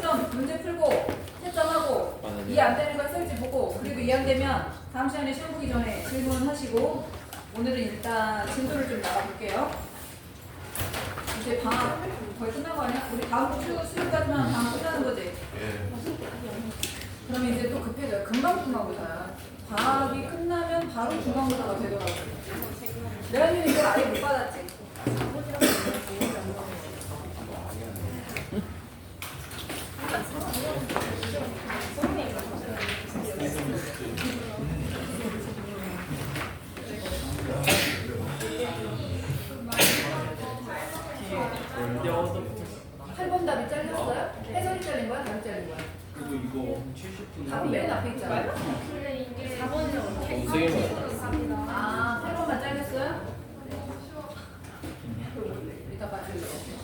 채점 문제 풀고 채점하고 이해 안 되는 건 쓸지 보고 그리고 이해 안 되면 다음 시간에 시험 보기 전에 질문하시고 오늘은 일단 진도를 좀 나가볼게요. 이제 방학 거의 끝난 거 아니야? 우리 다음 주 수요일까지만 방학 끝나는 거지? 그러면 이제 또 급해져요. 금방 중간고사야. 방학이 끝나면 바로 중간고사가 되더라고요. 내가님 이걸 아예 못 받았지? 팔번 답이 잘렸어요? 해설이 잘린 거야? 답이 잘린 거야? 그리고 이거 70분 답이 맨 앞에 있잖아요? 아, 8번만 잘렸어요? 이따 봐줄게요.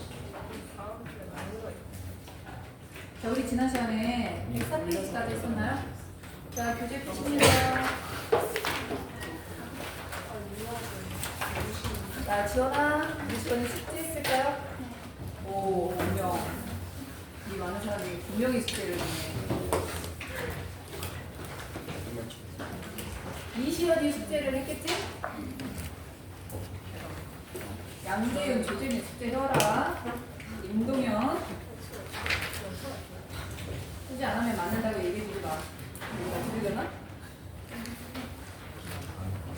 자, 우리 지난 시간에 103페이지까지 했었나요? 자, 교재 푸십니다. 자, 지원아, 우리 시간에 숙제 했을까요? 오, 분명. 이 많은 사람이 분명히 숙제를 했네. 이시연이 숙제를 했겠지? 양재윤, 조재민 숙제 해와라. 임동현. 쓰지 않으면 맞는다고 얘기해주지 마. 우리가 들으려나?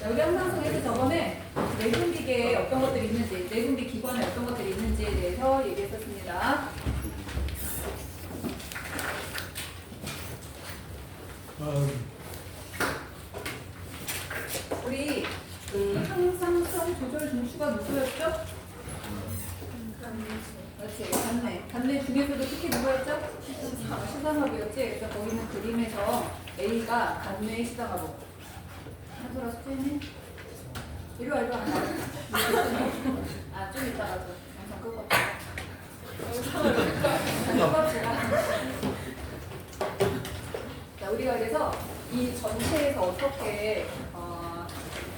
자, 우리 항상성에서 저번에 내분비계에 어떤 것들이 있는지, 내분비 기관에 어떤 것들이 있는지에 대해서 얘기했었습니다. 우리 그 항상성 조절 중추가 누구였죠? 그렇지, 간내 중에서도 특히 누구였죠? 시상학이었지. 그래서 거기 있는 그림에서 A가 간내의 시상하고. 하더라 숙제니? 이리 와. 아, 좀 이따 가서 영상 끄고. 자, 우리가 그래서 이 전체에서 어떻게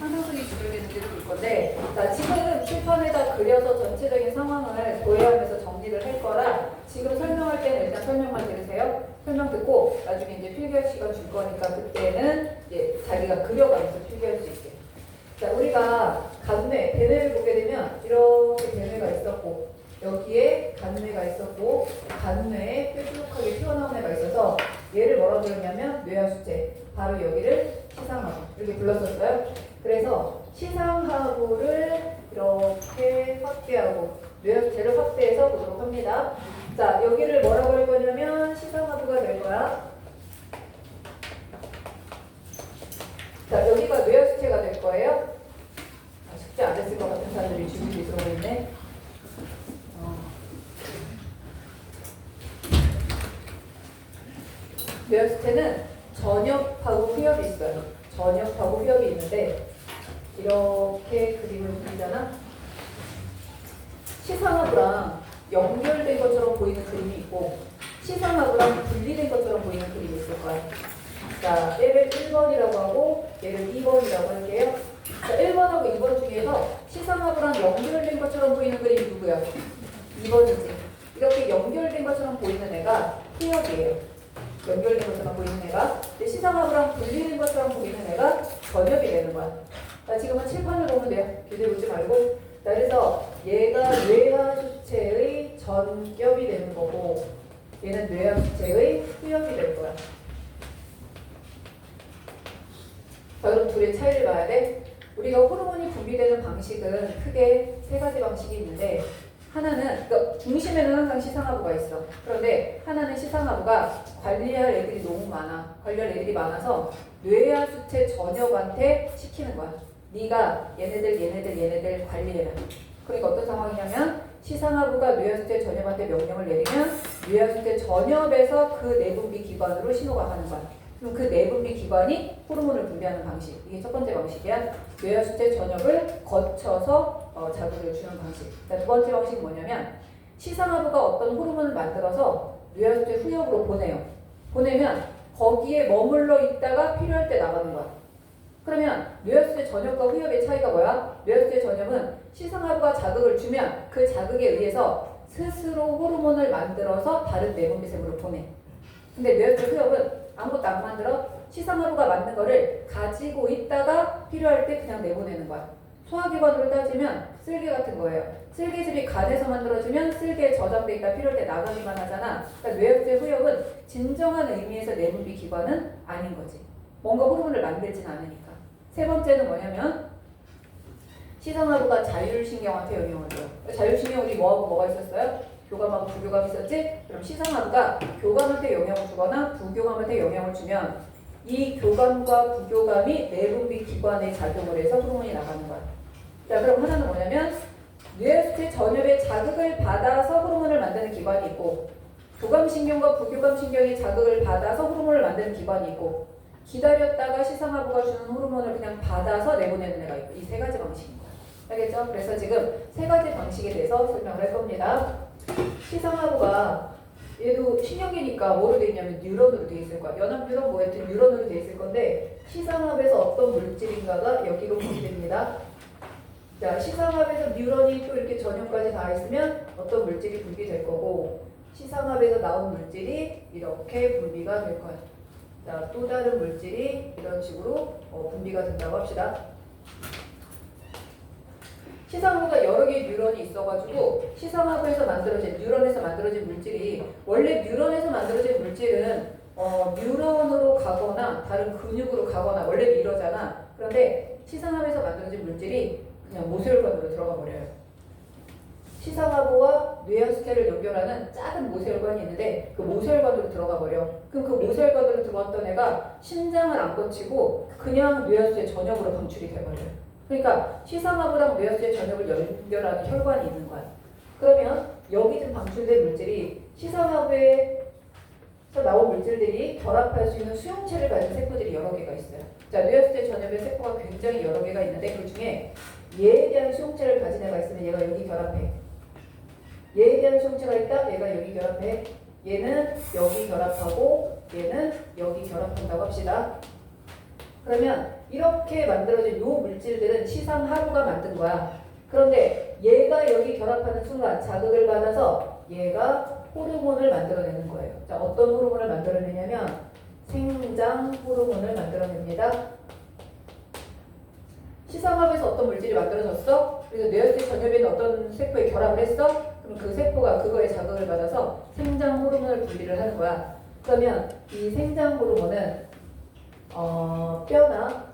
항상성이 조절되는지를 볼 건데, 자, 지금 칠판에다 그려서 전체적인 상황을 도해하면서 정리를 할 거라 지금 설명할 때는 일단 설명만 들으세요. 설명 듣고 나중에 이제 필기할 시간 줄 거니까 그때는 이제 자기가 그려가면서 필기할 수 있게. 자, 우리가 간뇌, 대뇌를 보게 되면 이렇게 대뇌가 있었고 여기에 간뇌가 있었고 간뇌에 뾰족하게 튀어나온 애가 있어서 얘를 뭐라고 부르냐면 뇌하수체, 바로 여기를 시상하부 이렇게 불렀었어요. 그래서 시상하부를 이렇게 확대하고 뇌하수체를 확대해서 보도록 합니다. 자, 여기를 뭐라고 할 거냐면 시상하부가 될 거야. 자, 여기가 뇌하수체가 될 거예요. 아, 숙제 안 했을 것 같은 사람들이 준비돼 들어가 있네. 뇌하수체는 전엽하고 후엽이 있어요. 전엽하고 후엽이 있는데 이렇게 그림을 그리잖아. 시상하부랑 연결된 것처럼 보이는 그림이 있고 시상하부랑 분리된 것처럼 보이는 그림이 있을 거야. 자, 얘를 1번이라고 하고 얘를 2번이라고 할게요. 자, 1번하고 2번 중에서 시상하부랑 연결된 것처럼 보이는 그림이 누구야? 2번이지. 이렇게 연결된 것처럼 보이는 애가 후엽이에요. 연결된 것처럼 보이는 애가. 시상하부랑 분리된 것처럼 보이는 애가 전엽이 되는 거야. 자, 지금은 칠판을 보면 돼요. 교재 보지 말고. 자, 그래서 얘가 뇌하수체의 전엽이 되는 거고 얘는 뇌하수체의 후엽이 될 거야. 자, 그럼 둘의 차이를 봐야 돼. 우리가 호르몬이 분비되는 방식은 크게 세 가지 방식이 있는데 하나는 그러니까 중심에는 항상 시상하부가 있어. 그런데 하나는 시상하부가 관리할 애들이 너무 많아. 관리할 애들이 많아서 뇌하수체 전엽한테 시키는 거야. 네가 얘네들 관리해라. 그러니까 어떤 상황이냐면 시상하부가 뇌하수체 전엽한테 명령을 내리면 뇌하수체 전엽에서 그 내분비 기관으로 신호가 가는 거야. 그럼 그 내분비 기관이 호르몬을 분비하는 방식. 이게 첫 번째 방식이야. 뇌하수체 전엽을 거쳐서 자극을 주는 방식. 자, 두 번째 방식은 뭐냐면 시상하부가 어떤 호르몬을 만들어서 뇌하수체 후엽으로 보내요. 보내면 거기에 머물러 있다가 필요할 때 나가는 거야. 그러면 뇌하수체 전엽과 후엽의 차이가 뭐야? 뇌하수체 전엽은 시상하부가 자극을 주면 그 자극에 의해서 스스로 호르몬을 만들어서 다른 내분비세포로 보내. 근데 뇌혈관 수혈은 아무것도 안 만들어 시상하부가 만든 거를 가지고 있다가 필요할 때 그냥 내보내는 거야. 소화기관으로 따지면 쓸개 같은 거예요. 쓸개즙이 간에서 만들어지면 쓸개에 저장돼 있다 필요할 때 나가기만 하잖아. 그러니까 뇌혈관 후엽은 진정한 의미에서 내분비 기관은 아닌 거지. 뭔가 호르몬을 만들진 않으니까. 세 번째는 뭐냐면 시상하부가 자율신경한테 영향을 줘요. 자율신경 우리 뭐하고 뭐가 있었어요? 교감하고 부교감 있었지? 그럼 시상하부가 교감한테 영향을 주거나 부교감한테 영향을 주면 이 교감과 부교감이 내분비 기관에 작용을 해서 호르몬이 나가는 거야. 자, 그럼 하나는 뭐냐면 뇌하수체 전엽에 자극을 받아서 호르몬을 만드는 기관이 있고 교감신경과 부교감신경이 자극을 받아서 호르몬을 만드는 기관이 있고 기다렸다가 시상하부가 주는 호르몬을 그냥 받아서 내보내는 애가 있고 이 세 가지 방식인 거야. 알겠죠? 그래서 지금 세 가지 방식에 대해서 설명을 할 겁니다. 시상하부가 얘도 신경계니까 뭐로 돼 있냐면 뉴런으로 돼 있을 거야. 연합뉴런 뭐 하여튼 뉴런으로 돼 있을 건데 시상합에서 어떤 물질인가가 여기로 분비됩니다. 자, 시상합에서 뉴런이 또 이렇게 전염까지 다 있으면 어떤 물질이 분비될 거고 시상합에서 나온 물질이 이렇게 분비가 될 거야. 자, 또 다른 물질이 이런 식으로 분비가 된다고 합시다. 시상하부가 여러 개의 뉴런이 있어가지고 시상하부에서 만들어진 뉴런에서 만들어진 물질이 원래 뉴런에서 만들어진 물질은 뉴런으로 가거나 다른 근육으로 가거나 원래 이러잖아. 그런데 시상하부에서 만들어진 물질이 그냥 모세혈관으로 들어가 버려요. 시상하부와 뇌하수체를 연결하는 작은 모세혈관이 있는데 그 모세혈관으로 들어가 버려. 그럼 그 모세혈관으로 들어왔던 애가 심장을 안 거치고 그냥 뇌하수체 전역으로 방출이 돼버려요. 그러니까 시상하부랑 뇌하수체 전역을 연결하는 혈관이 있는 거야. 그러면 여기 지금 방출된 물질이 시상하부에서 나온 물질들이 결합할 수 있는 수용체를 가진 세포들이 여러 개가 있어요. 자, 뇌하수체 전역에 세포가 굉장히 여러 개가 있는데 그 중에 얘에 대한 수용체를 가진 애가 있으면 얘가 여기 결합해. 얘에 대한 수용체가 있다? 얘가 여기 결합해. 얘는 여기 결합하고 얘는 여기 결합한다고 합시다. 그러면 이렇게 만들어진 이 물질들은 시상하부가 만든 거야. 그런데 얘가 여기 결합하는 순간 자극을 받아서 얘가 호르몬을 만들어내는 거예요. 자, 어떤 호르몬을 만들어내냐면 생장 호르몬을 만들어냅니다. 시상합에서 어떤 물질이 만들어졌어? 그래서 뇌하수체 전엽에는 어떤 세포에 결합을 했어? 그럼 그 세포가 그거에 자극을 받아서 생장 호르몬을 분비를 하는 거야. 그러면 이 생장 호르몬은 뼈나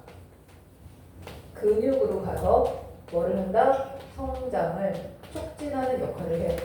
근육으로 가서 뭐를 한다? 성장을 촉진하는 역할을 해요.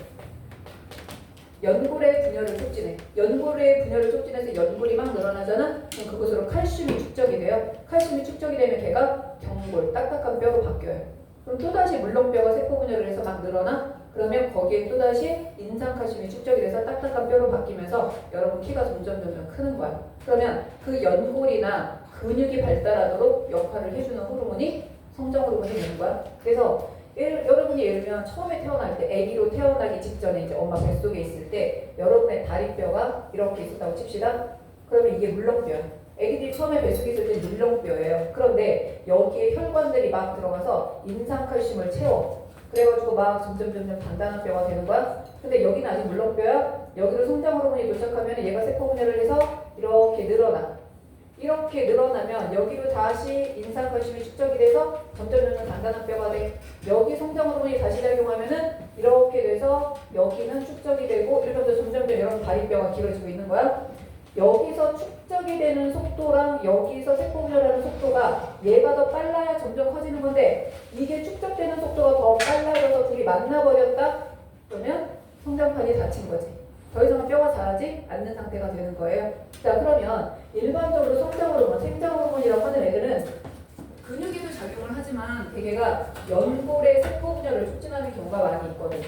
연골의 분열을 촉진해. 연골의 분열을 촉진해서 연골이 막 늘어나잖아? 그럼 그것으로 칼슘이 축적이 돼요. 칼슘이 축적이 되면 걔가 경골, 딱딱한 뼈로 바뀌어요. 그럼 또다시 물렁뼈가 세포 분열을 해서 막 늘어나? 그러면 거기에 또다시 인산칼슘이 축적이 돼서 딱딱한 뼈로 바뀌면서 여러분 키가 점점 크는 거야. 그러면 그 연골이나 근육이 발달하도록 역할을 해주는 호르몬이 성장 호르몬이 되는 거야. 그래서 여러분이 예를 들면 처음에 태어날 때 아기로 태어나기 직전에 이제 엄마 뱃속에 있을 때 여러분의 다리뼈가 이렇게 있었다고 칩시다. 그러면 이게 물렁뼈야. 아기들이 처음에 뱃속에 있을 때 물렁뼈예요. 그런데 여기에 혈관들이 막 들어가서 인산칼슘을 채워. 그래가지고 막 점점 단단한 뼈가 되는 거야. 근데 여기는 아직 물렁뼈야. 여기로 성장 호르몬이 도착하면 얘가 세포 분열을 해서 이렇게 늘어나. 이렇게 늘어나면 여기로 다시 인산칼슘이 축적이 돼서 점점 단단한 뼈가 돼. 여기 성장 호르몬이 다시 작용하면은 이렇게 돼서 여기는 축적이 되고 이러면서 점점 여러분 다리뼈가 길어지고 있는 거야. 여기서 축적이 되는 속도랑 여기서 세포 분열하는 속도가 얘가 더 빨라야 점점 커지는 건데 이게 축적되는 속도가 더 빨라져서 둘이 만나버렸다? 그러면 성장판이 닫힌 거지. 더 이상 뼈가 자라지 않는 상태가 되는 거예요. 자, 그러면 일반적으로 성장 호르몬, 생장 호르몬이라고 하는 애들은 근육에도 작용을 하지만 대개가 연골의 세포 분열을 촉진하는 경우가 많이 있거든.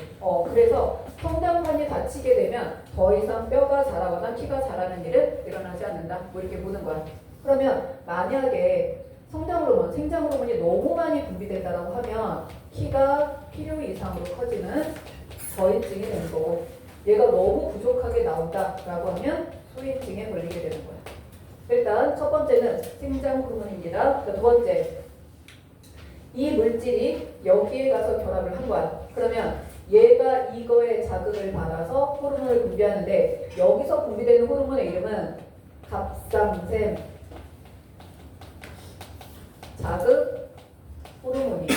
그래서 성장판이 닫히게 되면 더 이상 뼈가 자라거나 키가 자라는 일은 일어나지 않는다. 뭐 이렇게 보는 거야. 그러면 만약에 성장 호르몬, 생장 호르몬이 너무 많이 분비된다고 하면 키가 필요 이상으로 커지는 저인증이 되는 거고 얘가 너무 부족하게 나온다라고 하면 소인증에 걸리게 되는 거야. 일단 첫 번째는 생장 호르몬입니다. 두 번째, 이 물질이 여기에 가서 결합을 한 거야. 그러면 얘가 이거에 자극을 받아서 호르몬을 분비하는데 여기서 분비되는 호르몬의 이름은 갑상샘 자극 호르몬이에요.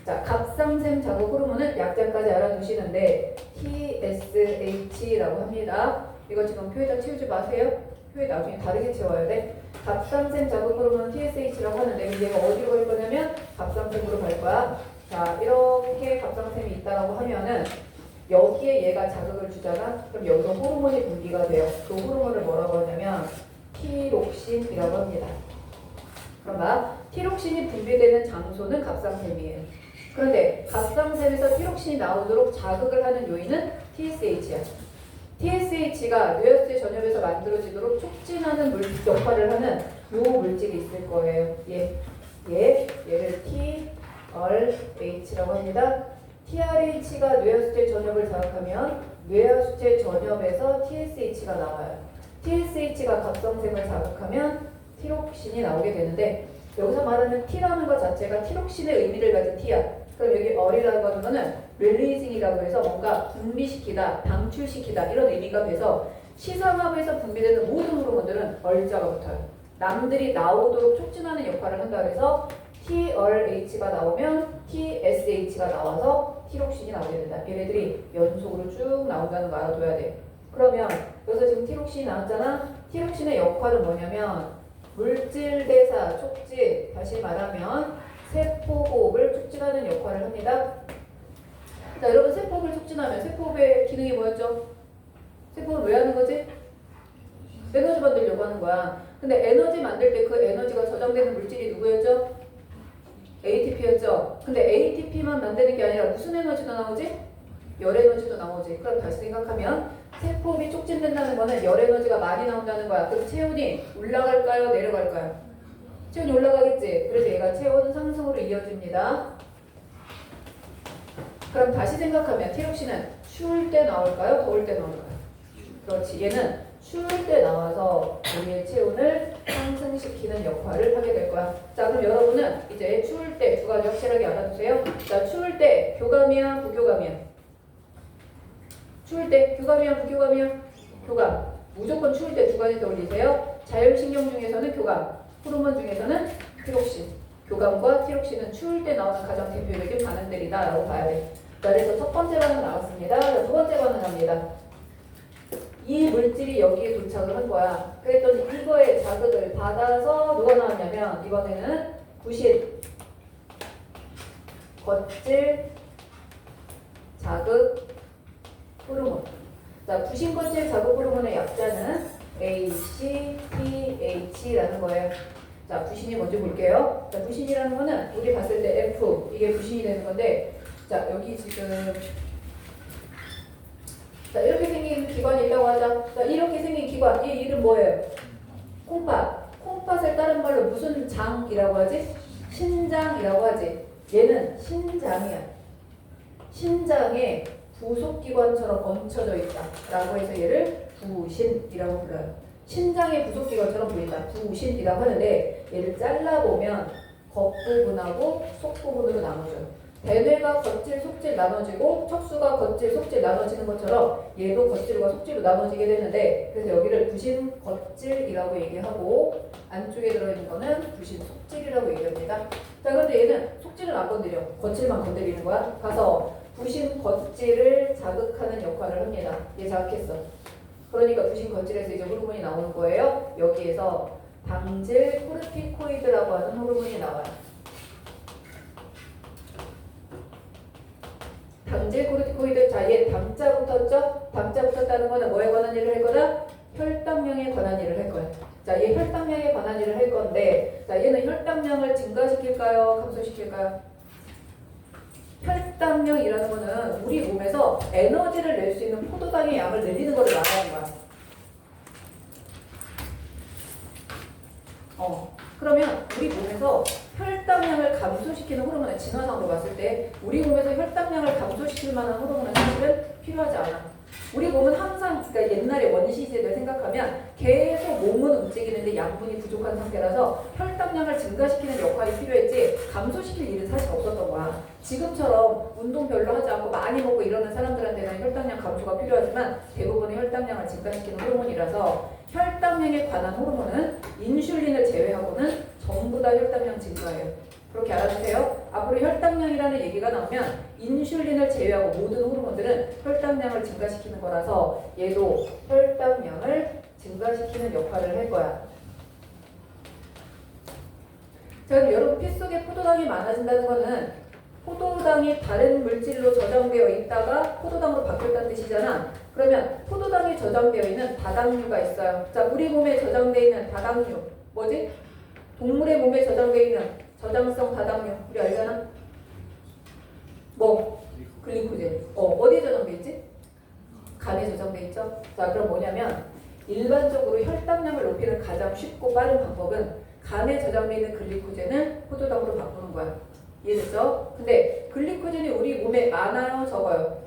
자, 갑상샘 자극 호르몬은 약자까지 알아두시는데 TSH라고 합니다. 이거 지금 표에다 채우지 마세요. 표에 나중에 다르게 채워야 돼. 갑상샘 자극 호르몬은 TSH라고 하는데 얘가 어디로 갈 거냐면 갑상샘으로 갈 거야. 자, 이렇게 갑상샘이 있다라고 하면은 여기에 얘가 자극을 주잖아. 그럼 여기서 호르몬이 분비가 돼요. 그 호르몬을 뭐라고 하냐면 티록신이라고 합니다. 그러니까 티록신이 분비되는 장소는 갑상샘이에요. 그런데 갑상샘에서 티록신이 나오도록 자극을 하는 요인은 TSH야. TSH가 뇌하수체 전엽에서 만들어지도록 촉진하는 역할을 하는 요 물질이 있을 거예요. 얘를 TRH라고 합니다. TRH가 뇌하수체 전엽을 자극하면 뇌하수체 전엽에서 TSH가 나와요. TSH가 갑상샘을 자극하면 티록신이 나오게 되는데 여기서 말하는 T라는 것 자체가 티록신의 의미를 가진 T야. 그럼 여기 R이라고 하는 거는 릴리징이라고 해서 뭔가 분비시키다, 방출시키다 이런 의미가 돼서 시상하부에서 분비되는 모든 호르몬들은 R자가 붙어요. 남들이 나오도록 촉진하는 역할을 한다 그래서 TRH가 나오면 TSH가 나와서 티록신이 나오게 된다. 얘네들이 연속으로 쭉 나온다는 거 알아둬야 돼. 그러면 여기서 지금 티록신이 나왔잖아. 티록신의 역할은 뭐냐면 물질 대사 촉진, 다시 말하면 세포호흡을 촉진하는 역할을 합니다. 자, 여러분 세포호흡을 촉진하면 세포호흡의 기능이 뭐였죠? 세포호흡 왜 하는 거지? 에너지 만들려고 하는 거야. 근데 에너지 만들 때 그 에너지가 저장되는 물질이 누구였죠? ATP였죠. 근데 ATP만 만드는 게 아니라 무슨 에너지도 나오지? 열 에너지도 나오지. 그럼 다시 생각하면 세포호흡이 촉진된다는 거는 열 에너지가 많이 나온다는 거야. 그럼 체온이 올라갈까요? 내려갈까요? 체온이 올라가겠지. 그래서 얘가 체온 상승으로 이어집니다. 그럼 다시 생각하면 티록신은 추울 때 나올까요? 더울 때 나올까요? 그렇지. 얘는 추울 때 나와서 우리의 체온을 상승시키는 역할을 하게 될 거야. 자, 그럼 여러분은 이제 추울 때 두 가지 확실하게 알아두세요. 자, 추울 때 교감이야, 부교감이야? 추울 때 교감이야, 부교감이야? 교감. 무조건 추울 때 두 가지 떠올리세요. 자율신경 중에서는 교감, 호르몬 중에서는 티록신. 교감과 티록신은 추울 때 나오는 가장 대표적인 반응들이다 라고 봐야 돼. 자, 그래서 첫 번째 반응 나왔습니다. 자, 두 번째 반응 갑니다. 이 물질이 여기에 도착을 한 거야. 그랬더니 이거에 자극을 받아서 누가 나왔냐면 이번에는 부신, 겉질, 자극, 호르몬. 자, 부신 겉질 자극 호르몬의 약자는 ACTH라는 거예요. 자, 부신이 먼저 볼게요. 자, 부신이라는 거는 우리 봤을 때 F, 이게 부신이 되는 건데, 자, 여기 지금 자, 이렇게 생긴 기관이 있다고 하자. 자, 이렇게 생긴 기관, 이 이름 뭐예요? 콩팥. 콩팥을 다른 말로 무슨 장이라고 하지? 신장이라고 하지. 얘는 신장이야. 신장에 부속기관처럼 얹혀져 있다 라고 해서 얘를 부신이라고 불러요. 신장의 부속기관처럼 보인다. 부신이라고 하는데 얘를 잘라보면 겉부분하고 속부분으로 나눠져요. 대뇌가 겉질, 속질 나눠지고 척수가 겉질, 속질 나눠지는 것처럼 얘도 겉질과 속질로 나눠지게 되는데 그래서 여기를 부신 겉질이라고 얘기하고 안쪽에 들어있는 거는 부신 속질이라고 얘기합니다. 자, 그런데 얘는 속질은 안 건드려. 겉질만 건드리는 거야. 가서 부신 겉질을 자극하는 역할을 합니다. 얘 자극했어. 그러니까 부신 겉질에서 이제 호르몬이 나오는 거예요. 여기에서 당질 코르티코이드라고 하는 호르몬이 나와요. 당질 코르티코이드, 자, 얘 당자 붙었죠? 당자 붙었다는 거는 뭐에 관한 일을 할 거다? 혈당량에 관한 일을 할 거야. 자, 얘 혈당량에 관한 일을 할 건데, 자, 얘는 혈당량을 증가시킬까요? 감소시킬까요? 혈당량이라는 거는 우리 몸에서 에너지를 낼 수 있는 포도당의 양을 늘리는 거를 말하는 거야. 그러면 우리 몸에서 혈당량을 감소시키는 호르몬의 진화상으로 봤을 때 우리 몸에서 혈당량을 감소시킬 만한 호르몬은 사실은 필요하지 않아. 우리 몸은 항상, 그러니까 옛날에 원시시대를 생각하면 계속 몸은 움직이는데 양분이 부족한 상태라서 혈당량을 증가시키는 역할이 필요했지 감소시킬 일은 사실 없었던 거야. 지금처럼 운동 별로 하지 않고 많이 먹고 이러는 사람들한테는 혈당량 감소가 필요하지만 대부분의 혈당량을 증가시키는 호르몬이라서 혈당량에 관한 호르몬은 인슐린을 제외하고는 전부 다 혈당량 증가예요. 그렇게 알아주세요. 앞으로 혈당량이라는 얘기가 나오면 인슐린을 제외하고 모든 호르몬들은 혈당량을 증가시키는 거라서 얘도 혈당량을 증가시키는 역할을 할 거야. 자, 그럼 여러분 피 속에 포도당이 많아진다는 거는 포도당이 다른 물질로 저장되어 있다가 포도당으로 바뀌었다는 뜻이잖아. 그러면 포도당이 저장되어 있는 다당류가 있어요. 자, 우리 몸에 저장되어 있는 다당류 뭐지? 동물의 몸에 저장되어 있는 저장성 다당류 우리 알잖아? 뭐? 글리코젠. 어디에 저장되어 있지? 간에 저장되어 있죠? 자, 그럼 뭐냐면 일반적으로 혈당량을 높이는 가장 쉽고 빠른 방법은 간에 저장되어 있는 글리코젠을 포도당으로 바꾸는 거야. 이해됐죠? 근데 글리코젠이 우리 몸에 많아요? 적어요?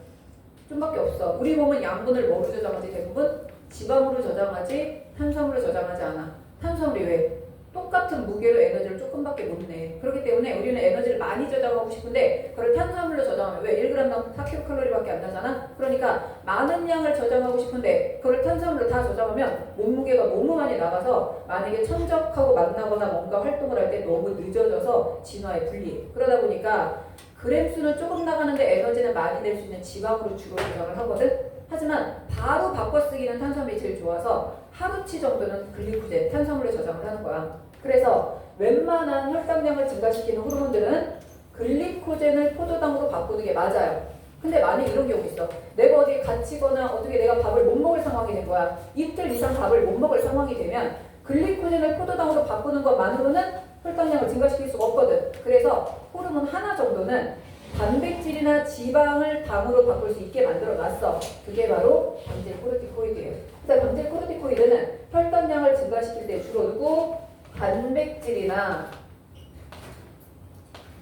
좀밖에 없어. 우리 몸은 양분을 뭐로 저장하지? 대부분 지방으로 저장하지 탄수화물로 저장하지 않아. 탄수화물이 왜? 똑같은 무게로 에너지를 조금밖에 못 내. 그렇기 때문에 우리는 에너지를 많이 저장하고 싶은데 그걸 탄수화물로 저장하면 왜? 1g당 4kcal밖에 안 나잖아? 그러니까 많은 양을 저장하고 싶은데 그걸 탄수화물로 다 저장하면 몸무게가 너무 많이 나가서 만약에 천적하고 만나거나 뭔가 활동을 할 때 너무 늦어져서 진화에 불리해. 그러다 보니까 그램 수는 조금 나가는데 에너지는 많이 낼 수 있는 지방으로 주로 저장을 하거든? 하지만 바로 바꿔쓰기는 탄수화물이 제일 좋아서 하루치 정도는 글리코젠, 탄수화물로 저장을 하는 거야. 그래서 웬만한 혈당량을 증가시키는 호르몬들은 글리코젠을 포도당으로 바꾸는 게 맞아요. 근데 만약 이런 경우 있어. 내가 어디 갇히거나 어떻게 내가 밥을 못 먹을 상황이 된 거야. 이틀 이상 밥을 못 먹을 상황이 되면 글리코젠을 포도당으로 바꾸는 것만으로는 혈당량을 증가시킬 수가 없거든. 그래서 호르몬 하나 정도는 단백질이나 지방을 당으로 바꿀 수 있게 만들어 놨어. 그게 바로 방제 코르티코이드예요. 그래서 방제 코르티코이드는 혈당량을 증가시킬 때 주로 누구? 단백질이나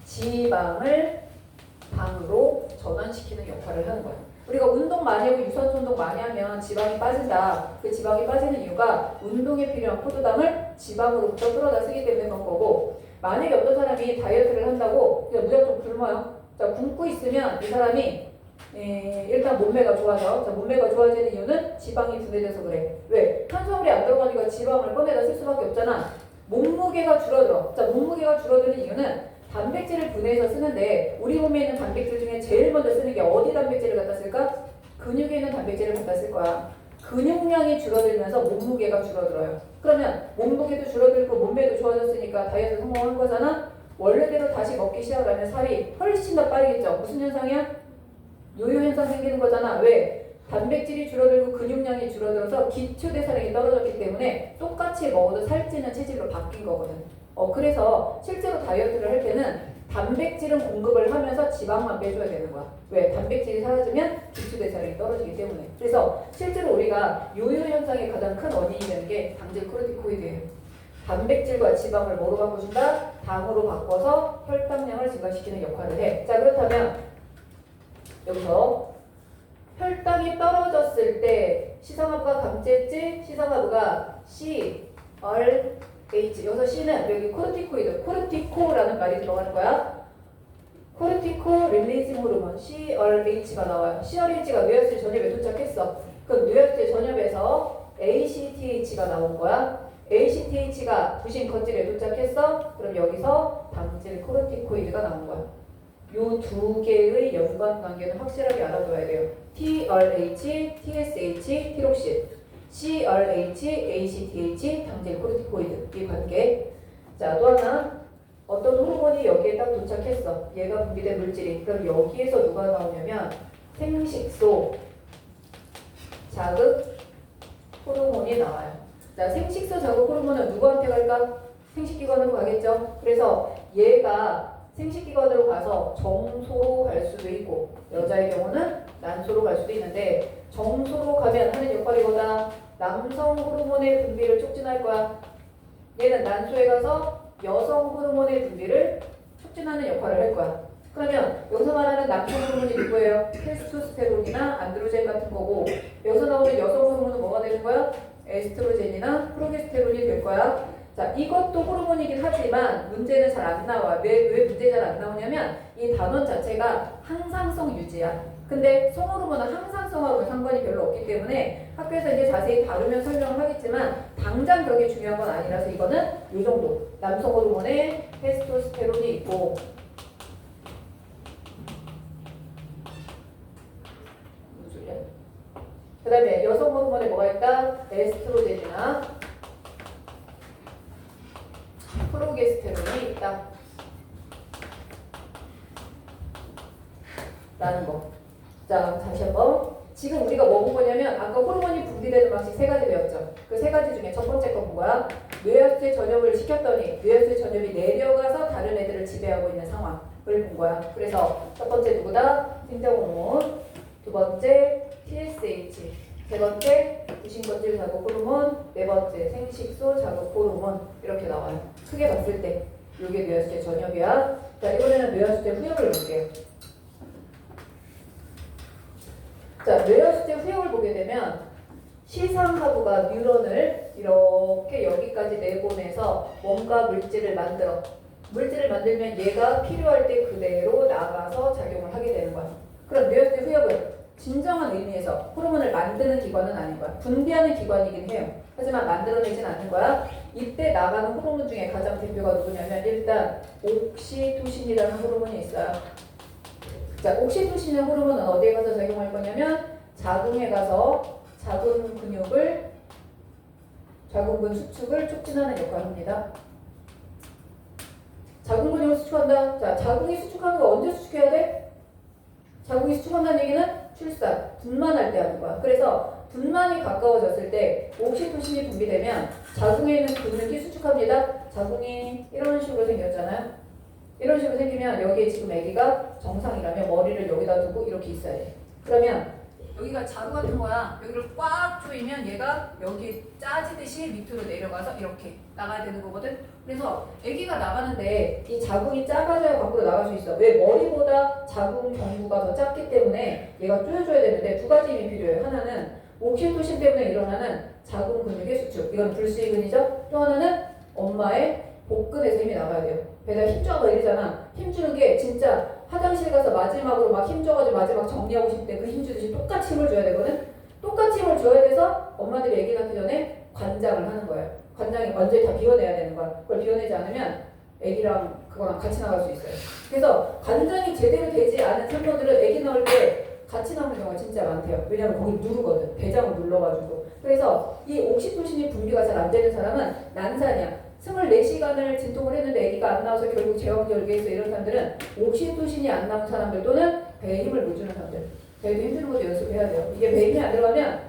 지방을 당으로 전환시키는 역할을 하는 거야. 우리가 운동 많이 하고 유산소 운동 많이 하면 지방이 빠진다. 그 지방이 빠지는 이유가 운동에 필요한 포도당을 지방으로부터 끌어다 쓰기 때문에 그런 거고, 만약에 어떤 사람이 다이어트를 한다고 그냥 무작정 굶어요. 자, 굶고 있으면 이 사람이 일단 몸매가 좋아져. 자, 몸매가 좋아지는 이유는 지방이 분해돼서 그래. 왜? 탄수화물이 안 들어가니까 지방을 꺼내다 쓸 수밖에 없잖아. 몸무게가 줄어들어. 자, 몸무게가 줄어드는 이유는 단백질을 분해해서 쓰는데 우리 몸에 있는 단백질 중에 제일 먼저 쓰는 게 어디 단백질을 갖다 쓸까? 근육에 있는 단백질을 갖다 쓸 거야. 근육량이 줄어들면서 몸무게가 줄어들어요. 그러면 몸무게도 줄어들고 몸매도 좋아졌으니까 다이어트 성공한 거잖아? 원래대로 다시 먹기 시작하면 살이 훨씬 더 빠르겠죠. 무슨 현상이야? 요요 현상 생기는 거잖아. 왜? 단백질이 줄어들고 근육량이 줄어들어서 기초대사량이 떨어졌기 때문에 똑같이 먹어도 살찌는 체질로 바뀐 거거든. 그래서 실제로 다이어트를 할 때는 단백질은 공급을 하면서 지방만 빼줘야 되는 거야. 왜? 단백질이 사라지면 기초대사량이 떨어지기 때문에. 그래서 실제로 우리가 요요 현상의 가장 큰 원인이 되는 게 당질 코르티코이드예요. 단백질과 지방을 뭐로 바꿔준다? 당으로 바꿔서 혈당량을 증가시키는 역할을 해. 자, 그렇다면 여기서 혈당이 떨어졌을 때 시상하부가 감지했지? 시상하부가 C, R, H. 여기서 C는 여기 코르티코이드, 코르티코라는 말이 들어가는 거야. 코르티코 릴리징 호르몬 CRH가 나와요. CRH가 뇌하수의 전엽에 도착했어. 그럼 뇌하수의 전엽에서 ACTH가 나온 거야. ACTH가 부신 겉질에 도착했어. 그럼 여기서 당질 코르티코이드가 나온 거야. 요 두 개의 연관 관계는 확실하게 알아둬야 돼요. TRH, TSH, 티록신. CRH, ACTH, 당질 코르티코이드. 이 관계. 자, 또 하나. 어떤 호르몬이 여기에 딱 도착했어. 얘가 분비된 물질이. 그럼 여기에서 누가 나오냐면 생식소 자극 호르몬이 나와요. 자, 생식소 자극 호르몬은 누구한테 갈까? 생식기관으로 가겠죠. 그래서 얘가 생식기관으로 가서 정소로 갈 수도 있고, 여자의 경우는 난소로 갈 수도 있는데, 정소로 가면 하는 역할이 뭐다? 남성 호르몬의 분비를 촉진할 거야. 얘는 난소에 가서 여성 호르몬의 분비를 촉진하는 역할을 할 거야. 그러면 여기서 말하는 남성 호르몬이 누구예요? 테스토스테론이나 안드로젠 같은 거고, 여기서 나오는 여성 호르몬은 뭐가 되는 거야? 에스트로젠이나 프로게스테론이 될 거야. 자, 이것도 호르몬이긴 하지만 문제는 잘 안 나와. 왜 문제 잘 안 나오냐면 이 단원 자체가 항상성 유지야. 근데 성호르몬은 항상성하고 상관이 별로 없기 때문에 학교에서 이제 자세히 다루면 설명을 하겠지만 당장 그렇게 중요한 건 아니라서 이거는 이 정도. 남성 호르몬에 테스토스테론이 있고 그 다음에 여성 호르몬에 뭐가 있다? 에스트로겐이나 프로게스테론이 있다 라는 거. 자, 다시 한번. 지금 우리가 뭐 본 거냐면 아까 호르몬이 분비되는 방식 세 가지 배웠죠. 그 세 가지 중에 첫 번째 건 뭐야? 뇌하수체 전염을 시켰더니 뇌하수체 전염이 내려가서 다른 애들을 지배하고 있는 상황을 본 거야. 그래서 첫 번째 누구다? 심장호르몬, 두 번째 TSH, 세 번째 부신건질 자극 호르몬, 네 번째 생식소 자극 호르몬 이렇게 나와요. 크게 봤을 때 이게 뇌하수체 전염이야. 자, 이번에는 뇌하수체 후역을 볼게요. 자, 뇌하수체 후역을 보게 되면 시상하부가 뉴런을 이렇게 여기까지 내보내서 뭔가 물질을 만들어. 물질을 만들면 얘가 필요할 때 그대로 나가서 작용을 하게 되는 거야. 그럼 뇌하수체 후역은 진정한 의미에서 호르몬을 만드는 기관은 아닌 거야. 분비하는 기관이긴 해요. 하지만 만들어내진 않는 거야. 이때 나가는 호르몬 중에 가장 대표가 누구냐면 일단 옥시토신이라는 호르몬이 있어요. 자, 옥시토신의 호르몬은 어디에 가서 작용할 거냐면 자궁에 가서 자궁근 수축을 촉진하는 역할을 합니다. 자궁 근육을 수축한다. 자, 자궁이 수축하는 거 언제 수축해야 돼? 자궁이 수축한다는 얘기는 출산, 분만할 때 하는 거야. 그래서 분만이 가까워졌을 때 옥시토신이 분비되면 자궁에 있는 근육이 수축합니다. 자궁이 이런 식으로 생겼잖아요. 이런 식으로 생기면 여기에 지금 아기가 정상이라면 머리를 여기다 두고 이렇게 있어야 돼. 그러면 여기가 자루 같은 거야. 여기를 꽉 조이면 얘가 여기 짜지듯이 밑으로 내려가서 이렇게 나가야 되는 거거든. 그래서 아기가 나가는데 이 자궁이 작아져야 밖으로 나갈 수 있어. 왜? 머리보다 자궁 경부가 더 작기 때문에 얘가 조여줘야 되는데 두 가지 힘이 필요해요. 하나는 옥시토신 때문에 일어나는 자궁 근육의 수축. 이건 불수의근이죠. 또 하나는 엄마의 복근에서 힘이 나가야 돼요. 배가 힘줘서 이러잖아. 힘주는 게 진짜 화장실 가서 마지막으로 막 힘줘가지고 마지막 정리하고 싶을 때 그 힘주듯이 똑같이 힘을 줘야 되거든. 똑같이 힘을 줘야 돼서 엄마들이 아기 낳기 전에 관장을 하는 거예요. 관장이 완전히 다 비워내야 되는 거야. 그걸 비워내지 않으면 아기랑 그거랑 같이 나갈 수 있어요. 그래서 관장이 제대로 되지 않은 산모들은 아기 낳을 때 같이 나오는 경우가 진짜 많대요. 왜냐면 거기 누르거든. 배장을 눌러가지고. 그래서 이 옥시토신이 분비가 잘 안 되는 사람은 난산이야. 24시간을 진통을 했는데 아기가 안 나와서 결국 제왕절개에서 이런 사람들은 옥시토신이 안 나온 사람들 또는 배에 힘을 못 주는 사람들. 배도 힘주는 것도 연습해야 돼요. 이게 배에 힘이 안 들어가면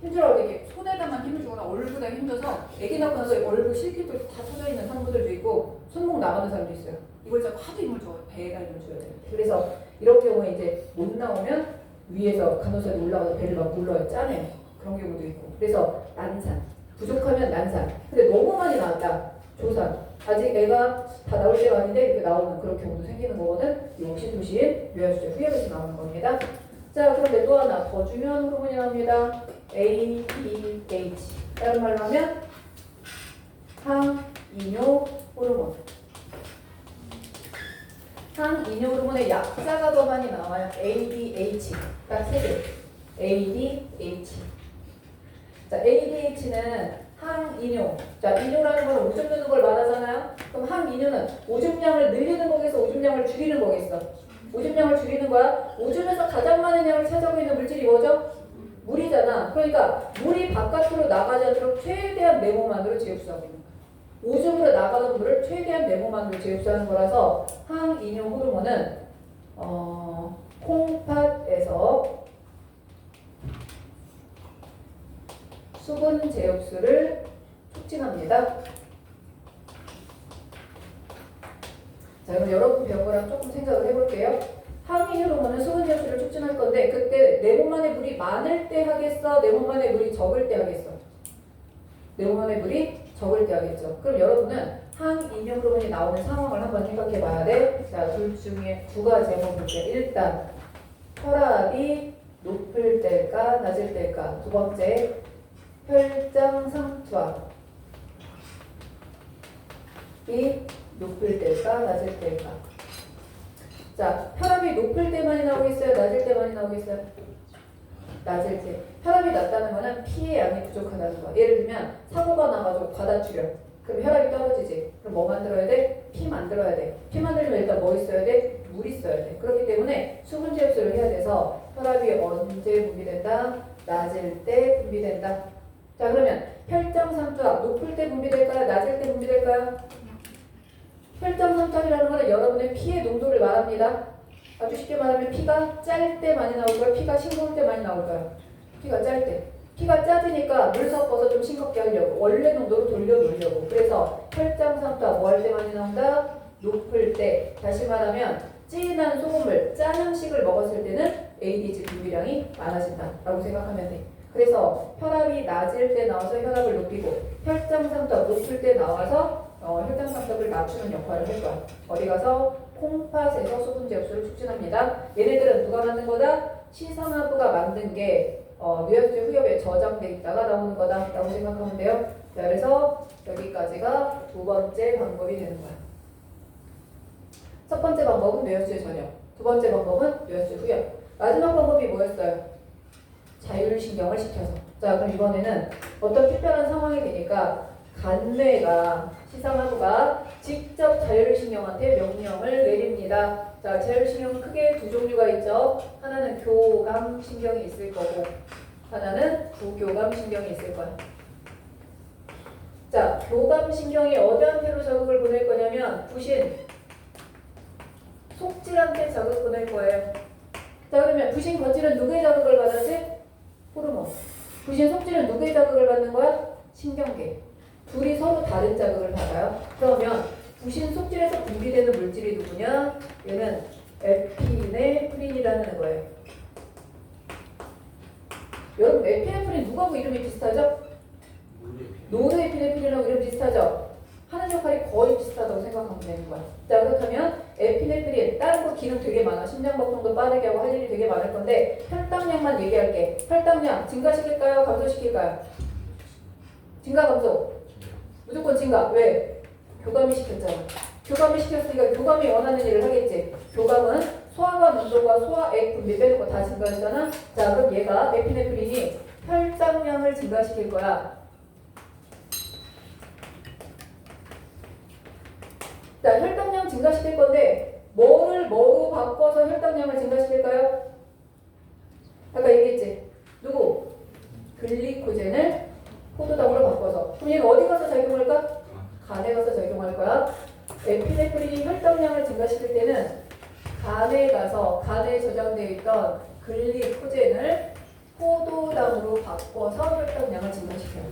힘들어. 이렇게 손에다만 힘을 주거나 얼굴에 힘줘서 아기 낳고 나서 얼굴 실핏도 다 터져 있는 산모들도 있고 손목 나가는 사람도 있어요. 이걸 자꾸 하도 힘을 줘. 배에다 힘을 줘야 돼요. 그래서 이런 경우에 이제 못 나오면 위에서 간호사들이 올라가서 배를 막 눌러요. 짜내. 그런 경우도 있고. 그래서 난산. 부족하면 난산. 근데 너무 많이 나왔다. 조산. 아직 애가 다 나올 때가 아닌데 이렇게 나오는 그런 경우도 생기는 거거든. 이 옥시토신, 뇌하수체 후역에서 나오는 겁니다. 자, 그런데 또 하나 더 중요한 호르몬이 나옵니다. ADH. 다른 말로 하면 항이뇨 호르몬. 항이뇨 호르몬의 약자가 더 많이 나와요. ADH. 딱 세 개. ADH. 자, ADH는 항이뇨. 자, 이뇨라는 건 오줌 누는 걸 말하잖아요. 그럼 항이뇨는 오줌량을 늘리는 거겠어? 오줌량을 줄이는 거겠어? 오줌량을 줄이는 거야. 오줌에서 가장 많은 양을 차지하고 있는 물질이 뭐죠? 물이잖아. 그러니까 물이 바깥으로 나가지 않도록 최대한 내 몸 안으로 재흡수하고 있는 거야. 오줌으로 나가는 물을 최대한 내 몸 안으로 재흡수하는 거라서 항이뇨 호르몬은 콩팥에서 수분 재흡수를 촉진합니다. 자, 그럼 여러분 배운 거랑 조금 생각을 해볼게요. 항이뇨 호르몬은 수분 재흡수를 촉진할 건데 그때 내 몸 안에 물이 많을 때 하겠어? 내 몸 안에 물이 적을 때 하겠어? 내 몸 안에 물이 적을 때 하겠죠. 그럼 여러분은 항이뇨 호르몬이 나오는 상황을 한번 생각해 봐야 돼. 자, 둘 중에 두 가지 한번 볼게요. 일단 혈압이 높을 때일까 낮을 때일까? 두 번째 혈장 상투압. 높을 때일까 낮을 때일까? 자, 혈압이 높을 때만이 나오겠어요? 낮을 때만이 나오겠어요? 낮을 때. 혈압이 낮다는 거는 피의 양이 부족하다는 거. 예를 들면 사고가 나가지고 과다출혈. 그럼 혈압이 떨어지지. 그럼 뭐 만들어야 돼? 피 만들어야 돼. 피 만들려면 일단 뭐 있어야 돼? 물 있어야 돼. 그렇기 때문에 수분 제압술을 해야 돼서 혈압이 언제 분비된다? 낮을 때 분비된다. 자, 그러면 혈당 삼투압 높을 때 분비될까요? 낮을 때 분비될까요? 혈당 삼투압이라는 거는 여러분의 피의 농도를 말합니다. 아주 쉽게 말하면 피가 짤 때 많이 나올까요? 피가 싱거울 때 많이 나올까요? 피가 짤 때. 피가 짜지니까 물 섞어서 좀 싱겁게 하려고 원래 농도로 돌려놓으려고. 그래서 혈당 삼투압 뭐 할 때 많이 나온다? 높을 때. 다시 말하면 진한 소금을 짠 음식을 먹었을 때는 ADH 분비량이 많아진다 라고 생각하면 돼. 그래서 혈압이 낮을 때 나와서 혈압을 높이고 혈당 삼투압 높을 때 나와서 혈당 삼투압을 낮추는 역할을 할 거야. 어디 가서 콩팥에서 수분 제압술을 촉진합니다. 얘네들은 누가 만든 거다? 시상하부가 만든 게 뇌하수체 후엽에 저장돼 있다가 나오는 거다라고 생각하면 돼요. 자, 그래서 여기까지가 두 번째 방법이 되는 거야. 첫 번째 방법은 뇌하수체 전염, 두 번째 방법은 뇌하수체 후엽. 마지막 방법이 뭐였어요? 자율신경을 시켜서. 자, 그럼 이번에는 어떤 특별한 상황이 되니까 간뇌가 시상하부가 직접 자율신경한테 명령을 내립니다. 자, 자율신경은 크게 두 종류가 있죠. 하나는 교감신경이 있을 거고 하나는 부교감신경이 있을 거야. 자, 교감신경이 어디한테로 자극을 보낼 거냐면 부신, 속질한테 자극 보낼 거예요. 자, 그러면 부신, 거칠은 누구의 자극을 받았지? 호르몬. 부신, 속질은 누구의 자극을 받는 거야? 신경계. 둘이 서로 다른 자극을 받아요. 그러면 부신 속질에서 분비되는 물질이 누구냐? 얘는 에피네프린이라는 거예요. 여러분, 에피네프린 누구하고 이름이 비슷하죠? 노르에피네프린하고 이름 비슷하죠? 하는 역할이 거의 비슷하다고 생각하면 되는 거야. 자, 그렇다면 에피네프린, 다른 거 기능 되게 많아. 심장박동도 빠르게 하고 할 일이 되게 많을 건데 혈당량만 얘기할게. 혈당량 증가시킬까요? 감소시킬까요? 증가, 감소? 무조건 증가. 왜? 교감이 시켰잖아. 교감이 시켰으니까 교감이 원하는 일을 하겠지. 교감은 소화관 운동과 소화액 분비 빼는 거 다 증가했잖아. 자, 그럼 얘가 에피네프린이 혈당량을 증가시킬 거야. 자, 혈당량 증가시킬 건데 뭐를 뭐로 바꿔서 혈당량을 증가시킬까요? 아까 얘기했지. 누구? 글리코젠을 포도당으로 바꿔서. 그럼 얘가 어디 가서 작용할까? 간에 가서 작용할 거야. 에피네프린이 혈당량을 증가시킬 때는 간에 가서 간에 저장되어 있던 글리코젠을 포도당으로 바꿔서 혈당량을 증가시켜요.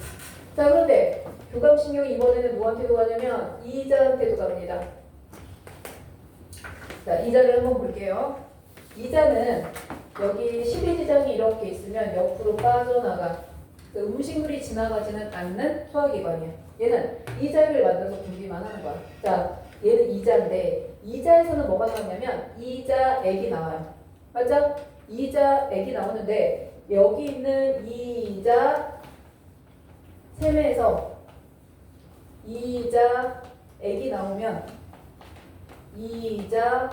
자, 그런데 교감신경이 이번에는 누구한테도 가냐면 이자한테도 갑니다. 자, 이자를 한번 볼게요. 이자는 여기 12지장이 이렇게 있으면 옆으로 빠져나가. 그 음식물이 지나가지는 않는 소화기관이야. 얘는 이자를 만들어서 분비만 하는 거야. 자, 얘는 이자인데 이자에서는 뭐가 나오냐면 이자액이 나와요. 맞죠? 이자액이 나오는데 여기 있는 이자 세매에서 이자액이 나오면 이자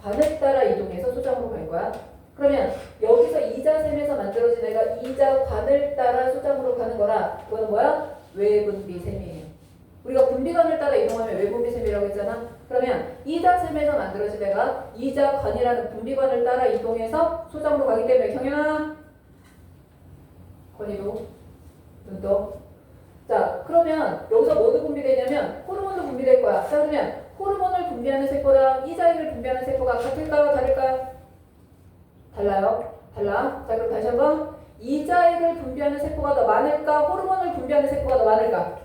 관을 따라 이동해서 소장으로 갈 거야. 그러면 여기서 이자샘에서 만들어진 애가 이자관을 따라 소장으로 가는 거라 그거는 뭐야? 외분비샘이에요. 우리가 분비관을 따라 이동하면 외분비샘이라고 했잖아. 그러면 이자샘에서 만들어진 애가 이자관이라는 분비관을 따라 이동해서 소장으로 가기 때문에 경연아 권희도 눈도. 자, 그러면 여기서 뭐도 분비되냐면 호르몬도 분비될 거야. 자, 그러면 호르몬을 분비하는 세포랑 이자액을 분비하는 세포가 같을까요? 다를까요? 달라요. 달라. 자, 그럼 다시 한번 이자액을 분비하는 세포가 더 많을까? 호르몬을 분비하는 세포가 더 많을까?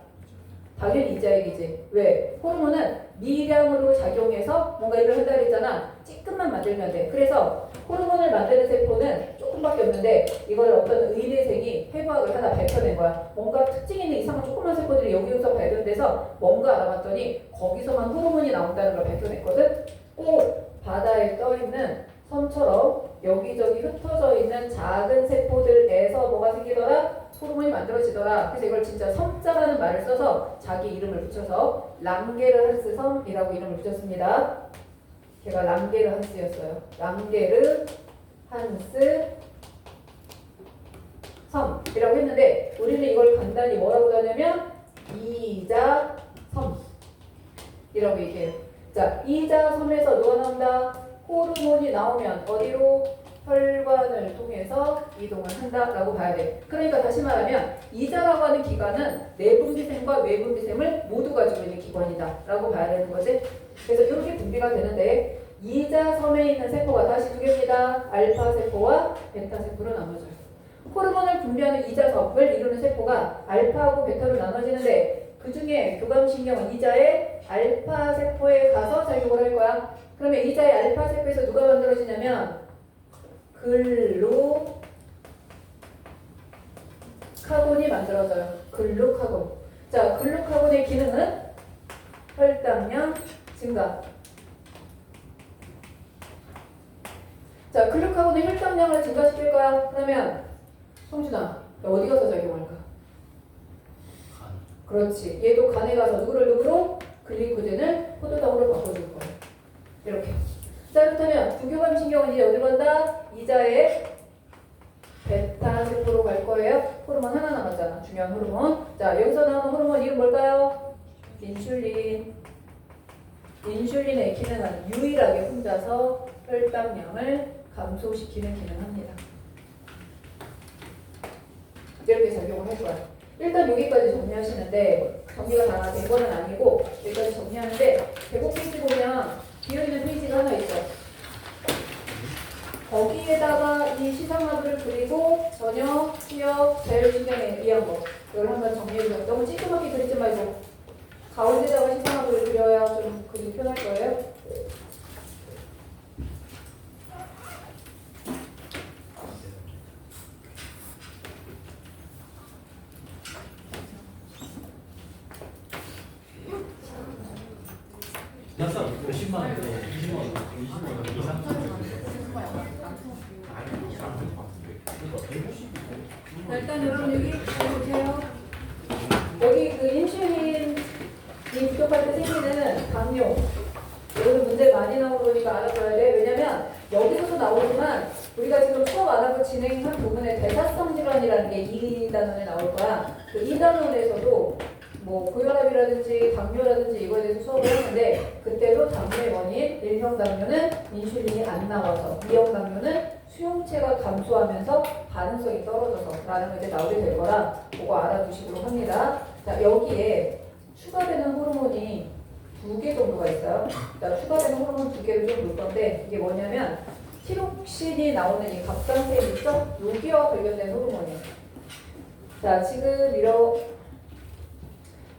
당연히 이자액이지. 왜? 호르몬은 미량으로 작용해서 뭔가 일을 한다 그랬잖아. 찌끔만 만들면 돼. 그래서 호르몬을 만드는 세포는 조금밖에 없는데 이거를 어떤 의대생이 해부학을 하나 밝혀낸 거야. 뭔가 특징 있는 이상한 조그만 세포들이 여기서 발견돼서 뭔가 알아봤더니 거기서만 호르몬이 나온다는 걸 밝혀냈거든. 꼭 바다에 떠있는 섬처럼 여기저기 흩어져 있는 작은 세포들에서 뭐가 생기더라? 호르몬이 만들어지더라. 그래서 이걸 진짜 섬자라는 말을 써서 자기 이름을 붙여서 랑게르 한스 섬이라고 이름을 붙였습니다. 걔가 랑게르 한스였어요. 랑게르 한스 섬이라고 했는데 우리는 이걸 간단히 뭐라고 하냐면 이자 섬이라고 얘기해요. 자, 이자 섬에서 누가 나온다? 호르몬이 나오면 어디로? 혈관을 통해서 이동을 한다라고 봐야 돼. 그러니까 다시 말하면 이자라고 하는 기관은 내분비샘과 외분비샘을 모두 가지고 있는 기관이다라고 봐야 되는 거지. 그래서 이렇게 분비가 되는데 이자 섬에 있는 세포가 다시 두 개입니다. 알파 세포와 베타 세포로 나눠져요. 호르몬을 분비하는 이자섬을 이루는 세포가 알파하고 베타로 나눠지는데 그 중에 교감신경은 이자의 알파 세포에 가서 작용을 할 거야. 그러면 이자의 알파 세포에서 누가 만들어지냐면 글루카곤이 만들어져요. 글루카곤. 자, 글루카곤의 기능은 혈당량 증가. 자, 글루카곤의 혈당량을 증가시킬 거야. 그러면 성준아, 너 어디 가서 작용할까? 간. 그렇지. 얘도 간에 가서 누구로? 글리코젠을 포도당으로 바꿔줄 거야. 이렇게. 자, 그렇다면 부교감 신경은 이제 어디로 간다? 이자의 베타 세포로 갈 거예요. 호르몬 하나 남았잖아. 중요한 호르몬. 자, 여기서 나오는 호르몬 이름 뭘까요? 인슐린. 인슐린의 기능은 유일하게 혼자서 혈당량을 감소시키는 기능을 합니다. 이렇게 작용을 할 거야. 일단 여기까지 정리하시는데 정리가 다 된 거는 아니고 여기까지 정리하는데 105페이지 보면 비어있는 페이지가 하나 있어. 거기에다가 이 시상하부를 그리고 전혀, 수역, 자율신경에 의한 거 이걸 한번 정리해주세요. 너무 찌끄맣게 그리지 말고 가운데다가 시상하부를 그려야 좀 그리기 편할 거예요. 약간 몇십만 원, 20만 원, 20만 원 이상. 자, 일단 여러분 여기 보세요. 여기 그 인슐린이 부족할 때 생기는 당뇨. 여기서 문제 많이 나오고 그러니까 알아둬야 돼. 왜냐면 여기서도 나오지만 우리가 지금 수업 안 하고 진행한 부분에 대사성 질환이라는 게 이 단원에 나올 거야. 그 이 단원에서도 뭐 고혈압이라든지 당뇨라든지 이거에 대해서 수업을 했는데 그때도 당뇨의 원인 1형 당뇨는 인슐린이 안 나와서 2형 당뇨는 수용체가 감소하면서 반응성이 떨어져서 라는 게 이제 나오게 될 거라 그거 알아두시도록 합니다. 자, 여기에 추가되는 호르몬이 2개 정도가 있어요. 자, 추가되는 호르몬 2개를 좀 볼 건데 이게 뭐냐면 티록신이 나오는 이 갑상샘 있죠? 여기와 관련된 호르몬이에요. 자, 지금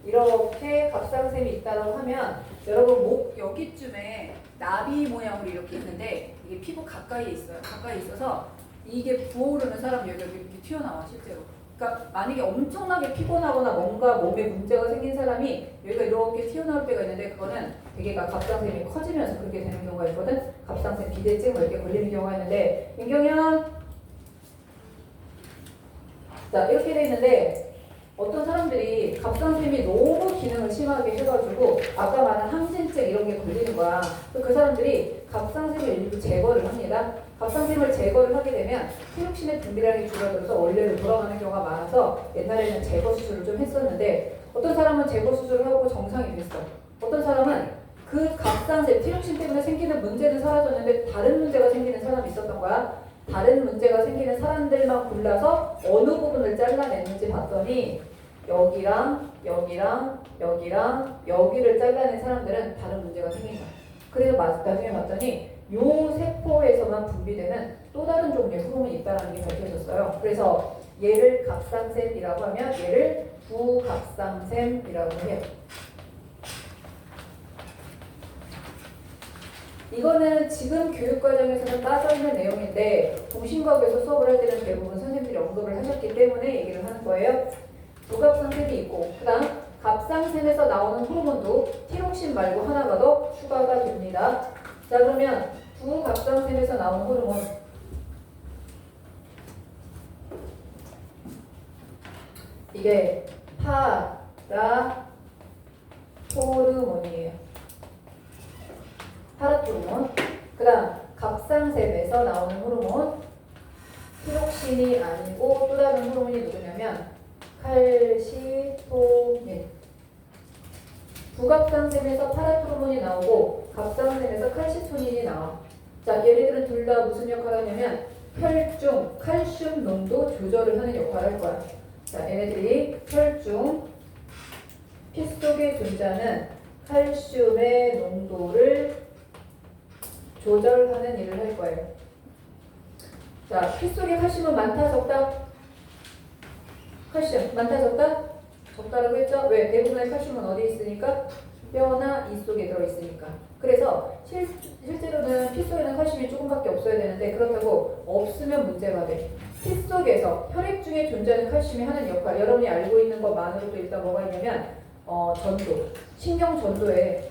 이렇게 갑상샘이 있다고 하면 여러분 목 여기쯤에 나비 모양으로 이렇게 있는데 이게 피부 가까이에 있어요. 가까이 있어서 이게 부어오르는 사람 여기 이렇게 튀어나와 실제로. 그러니까 만약에 엄청나게 피곤하거나 뭔가 몸에 문제가 생긴 사람이 여기가 이렇게 튀어나올 때가 있는데 그거는 대개가 갑상샘이 커지면서 그렇게 되는 경우가 있거든. 갑상샘 비대증 이렇게 걸리는 경우가 있는데 민경현 자 이렇게 돼 있는데 어떤 사람들이 갑상샘이 너무 기능을 심하게 해가지고 아까 말한 항진증 이런 게 걸리는 거야. 그 사람들이 갑상샘을 일부 제거를 합니다. 갑상샘을 제거를 하게 되면 티록신의 분비량이 줄어들어서 원래로 돌아가는 경우가 많아서 옛날에는 제거 수술을 좀 했었는데 어떤 사람은 제거 수술을 하고 정상이 됐어. 어떤 사람은 그 갑상샘 티록신 때문에 생기는 문제는 사라졌는데 다른 문제가 생기는 사람이 있었던 거야. 다른 문제가 생기는 사람들만 골라서 어느 부분을 잘라냈는지 봤더니 여기랑 여기를 잘라낸 사람들은 다른 문제가 생긴 거야. 그래서 나중에 봤더니 요 세포에서만 분비되는 또 다른 종류의 호르몬이 있다는 게 밝혀졌어요. 그래서 얘를 갑상샘이라고 하면 얘를 부갑상샘이라고 해요. 이거는 지금 교육과정에서는 빠져있는 내용인데 동신과학에서 수업을 할 때는 대부분 선생님들이 언급을 하셨기 때문에 얘기를 하는 거예요. 부갑상샘이 있고 그 다음 갑상샘에서 나오는 호르몬도 티록신 말고 하나가 더 추가가 됩니다. 자 그러면 부갑상샘에서 나오는 호르몬 이게 파라토르몬이에요. 파라토르몬. 그 다음 갑상샘에서 나오는 호르몬 티록신이 아니고 또 다른 호르몬이 누구냐면 칼시토닌. 부갑상샘에서 파라토르몬이 나오고 갑상샘에서 칼시토닌이 나와. 자, 얘네들은 둘 다 무슨 역할을 하냐면 혈중 칼슘 농도 조절을 하는 역할을 할 거야. 자, 얘네들이 혈중 피 속에 존재하는 칼슘의 농도를 조절하는 일을 할 거예요. 자, 피 속에 칼슘은 많다 적다? 칼슘 많다 적다? 적다라고 했죠? 왜? 대부분의 칼슘은 어디 있으니까? 뼈나 이 속에 들어있으니까. 그래서 실제로는 피 속에는 칼슘이 조금밖에 없어야 되는데 그렇다고 없으면 문제가 돼. 피 속에서 혈액 중에 존재하는 칼슘이 하는 역할, 여러분이 알고 있는 것만으로도 일단 뭐가 있냐면 전도, 신경 전도에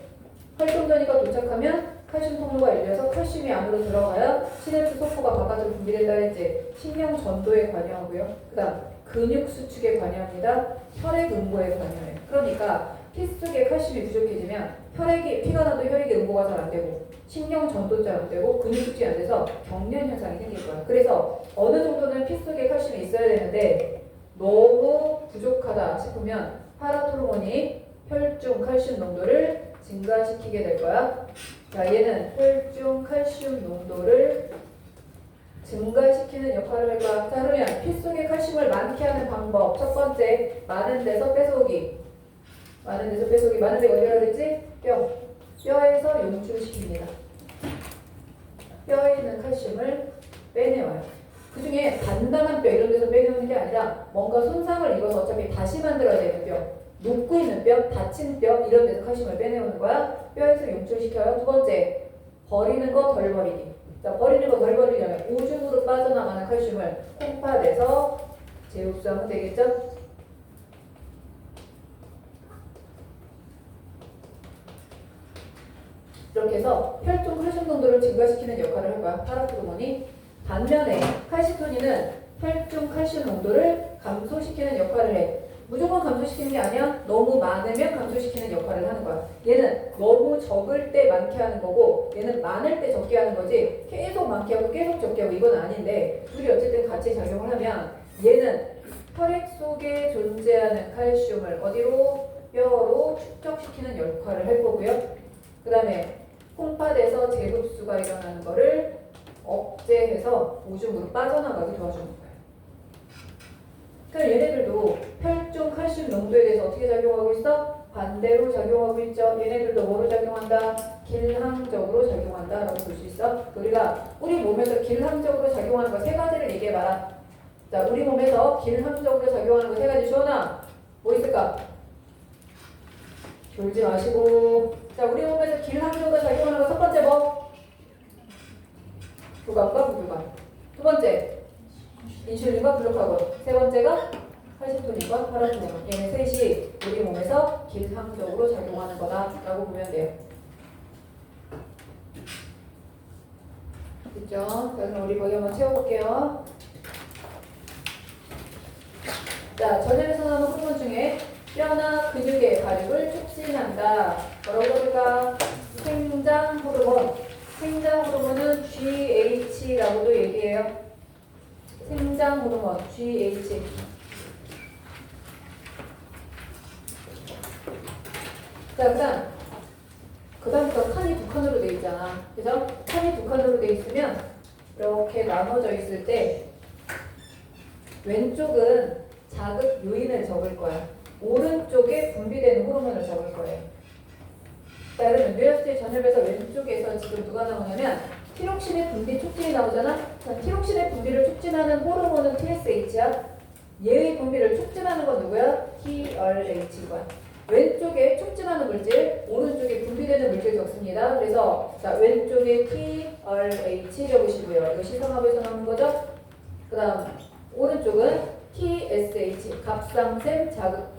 혈종전이가 도착하면 칼슘 통로가 열려서 칼슘이 안으로 들어가야 시냅스 소포가 바깥으로 분비된다 했지. 신경 전도에 관여하고요. 그 다음 근육 수축에 관여합니다. 혈액 응고에 관여해요. 그러니까 피 속에 칼슘이 부족해지면 피가 나도 혈액의 응고가 잘 안 되고 신경 전도 잘 안 되고 근육 수축이 안 돼서 경련 현상이 생길 거야. 그래서 어느 정도는 피 속에 칼슘이 있어야 되는데 너무 부족하다 싶으면 파라토르몬이 혈중 칼슘 농도를 증가시키게 될 거야. 자, 얘는 혈중 칼슘 농도를 증가시키는 역할을 할 거야. 자, 그러면 피 속에 칼슘을 많게 하는 방법. 첫 번째, 많은 데서 뺏어오기. 많은 데서 뺏어오기. 많은 데가 어디라 그랬지? 뼈에서 용출시킵니다. 뼈에 있는 칼슘을 빼내와요. 그 중에 단단한 뼈 이런 데서 빼내오는 게 아니라 뭔가 손상을 입어서 어차피 다시 만들어야 되는 뼈, 녹고 있는 뼈, 다친 뼈 이런 데서 칼슘을 빼내오는 거야. 뼈에서 용출시켜요. 두 번째, 버리는 거 덜 버리기. 자, 버리는 거 덜 버리려면 오줌으로 빠져나가는 칼슘을 콩팥에서 재흡수하면 되겠죠? 이렇게 해서 혈중 칼슘 농도를 증가시키는 역할을 할 거야. 파라토르몬이. 반면에 칼시토닌은 혈중 칼슘 농도를 감소시키는 역할을 해. 무조건 감소시키는 게 아니야. 너무 많으면 감소시키는 역할을 하는 거야. 얘는 너무 적을 때 많게 하는 거고 얘는 많을 때 적게 하는 거지 계속 많게 하고 계속 적게 하고 이건 아닌데 둘이 어쨌든 같이 작용을 하면 얘는 혈액 속에 존재하는 칼슘을 어디로? 뼈로 축적시키는 역할을 할 거고요. 그 다음에 콩팥에서 재흡수가 일어나는 거를 억제해서 오줌으로 빠져나가게 도와주는 거예요. 그러니까 얘네들도 혈중 칼슘 농도에 대해서 어떻게 작용하고 있어? 반대로 작용하고 있죠. 얘네들도 뭐로 작용한다? 길항적으로 작용한다 라고 볼 수 있어. 우리가 우리 몸에서 길항적으로 작용하는 거 세 가지를 얘기해봐라. 자, 우리 몸에서 길항적으로 작용하는 거 세 가지 주원아 뭐 있을까? 졸지 마시고. 자, 우리 몸에서 길항적으로 작용하는 거 첫 번째 뭐? 부감과 부교감. 두 번째 인슐린과 글루카곤. 세 번째가 칼시토닌과 파라토르몬. 얘네 셋이 우리 몸에서 길항적으로 작용하는 거다라고 보면 돼요. 됐죠? 자, 그럼 우리 거기 한번 채워볼게요. 자, 전염에서 나오는 호르몬 중에 뼈나 근육의 발육을 촉진한다. 뭐라고 그럴까? 생장 호르몬. 생장 호르몬은 GH라고도 얘기해요. 생장 호르몬 GH. 자, 그다음부터 칸이 두 칸으로 돼 있잖아. 그죠? 칸이 두 칸으로 돼 있으면 이렇게 나눠져 있을 때 왼쪽은 자극 요인을 적을 거야. 오른쪽에 분비되는 호르몬을 적을 거예요. 자, 그러면 뇌하수의 전염에서 왼쪽에서 지금 누가 나오냐면 티록신의 분비 촉진이 나오잖아. 자, 티록신의 분비를 촉진하는 호르몬은 TSH야. 얘의 분비를 촉진하는 건 누구야? TRH가. 왼쪽에 촉진하는 물질, 오른쪽에 분비되는 물질 적습니다. 그래서 자, 왼쪽에 TRH 적으시고요. 이거 시상합에서 나오는 거죠. 그 다음 오른쪽은 TSH, 갑상샘 자극.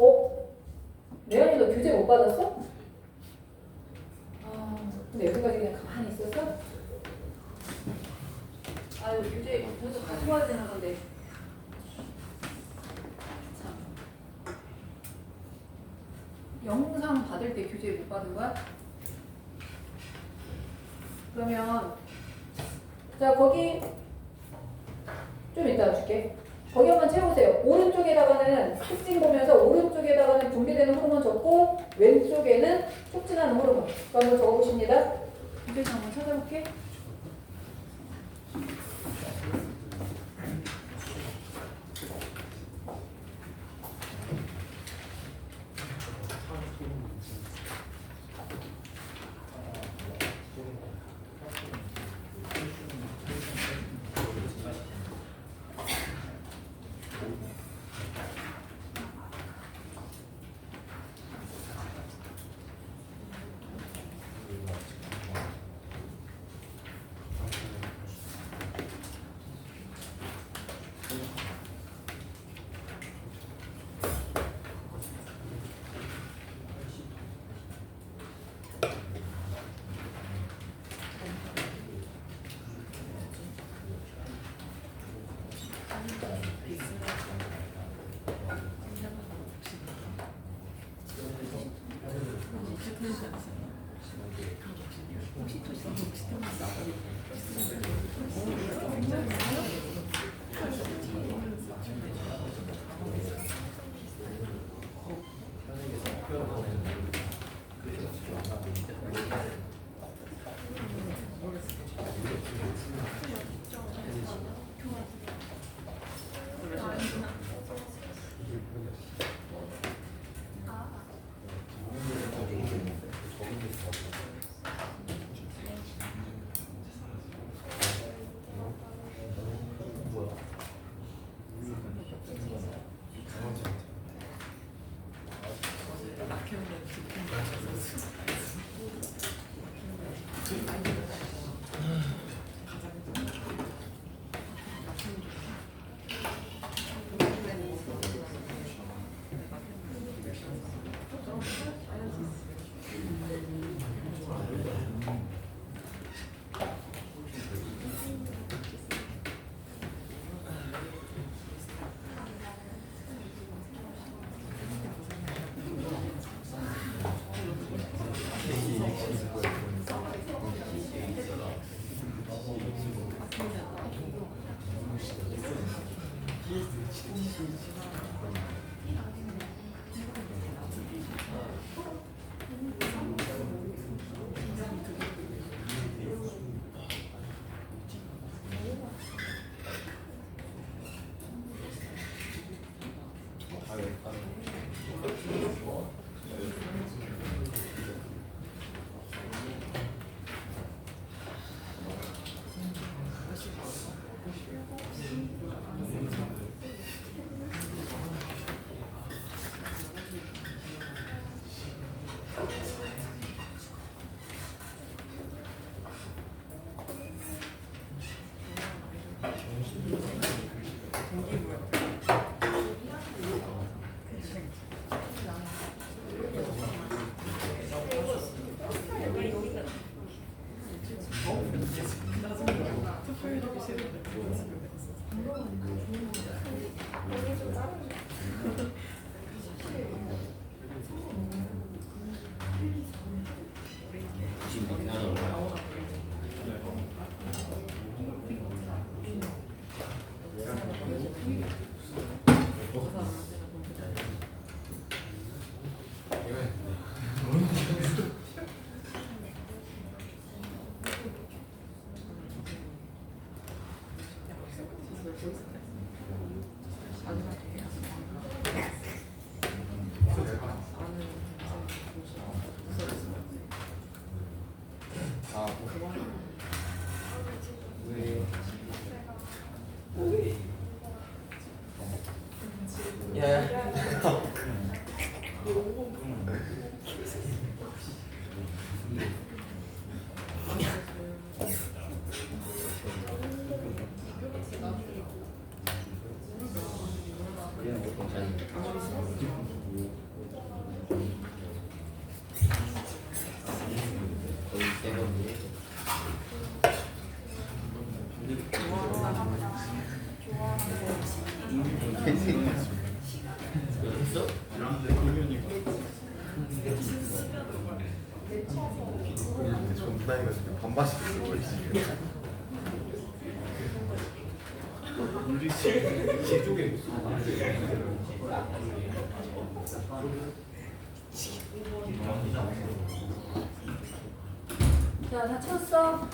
레연이 너 교재 못 받았어? 근데 여기까지 그냥 가만히 있었어? 아유, 교재 먼저 가져와야 되는 건데. 참. 받을 때 교재 못 받은 거야? 그러면 자 거기 좀 이따 줄게. 거기 한번 채우세요. 오른쪽에다가는 특징 보면서 오른쪽에다가는 분비되는 호르몬 적고 왼쪽에는 촉진하는 호르몬. 그거 한번 적어보십니다. 교재에서 한번 찾아볼게. 있어? 반반씩 쓰고 있어요. 우리 제쪽에 자, 다 쳤어?